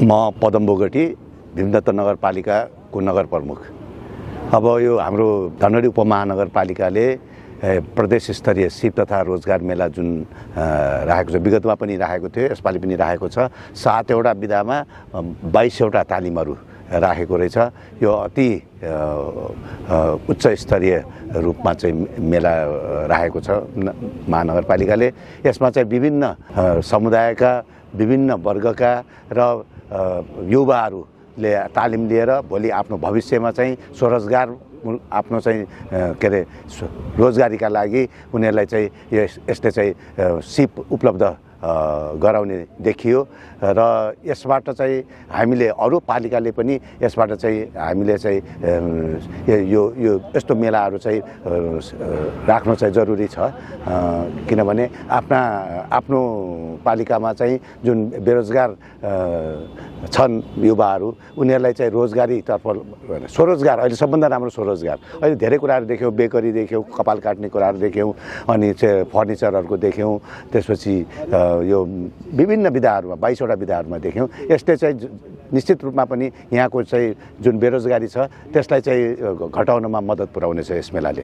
म पदम बोगटी भीमदत्त नगरपालिकाको नगर प्रमुख। अब यो हाम्रो धनगढी उपमहानगरपालिकाले प्रदेश स्तरीय सिप तथा रोजगार मेला जुन राखेको छ, विगतमा पनि राखेको थियो, यसपालि पनि राखेको छ। 7वटा विधामा 22वटा तालिमहरू राखेको रहेछ। यो अति उच्च स्तरीय रूपमा चाहिँ मेला राखेको छ महानगरपालिकाले। यसमा चाहिँ विभिन्न समुदायका, विभिन्न वर्गका र युवाहरूले तालिम लिएर भोलि आफ्नो भविष्यमा चाहिँ स्वरोजगार, आफ्नो चाहिँ के अरे रोजगारीका लागि उनीहरूलाई चाहिँ यसले चाहिँ सिप उपलब्ध गराउने देखियो। र यसबाट चाहिँ हामीले अरू पालिकाले पनि यसबाट चाहिँ हामीले चाहिँ यो यस्तो मेलाहरू चाहिँ राख्नु चाहिँ जरुरी छ। किनभने आफ्नो पालिकामा चाहिँ जुन बेरोजगार छन् युवाहरू, उनीहरूलाई चाहिँ रोजगारीतर्फ स्वरोजगार, अहिले सबभन्दा राम्रो स्वरोजगार। अहिले धेरै कुराहरू देख्यौँ, बेकरी देख्यौँ, कपाल काट्ने कुराहरू देख्यौँ, अनि चाहिँ फर्निचरहरूको देख्यौँ, त्यसपछि यो विभिन्न विधाहरूमा 22वटा विधाहरूमा देख्यौँ। यसले चाहिँ निश्चित रूपमा पनि यहाँको चाहिँ जुन बेरोजगारी छ त्यसलाई चाहिँ घटाउनमा मद्दत पुर्याउनेछ यस मेलाले।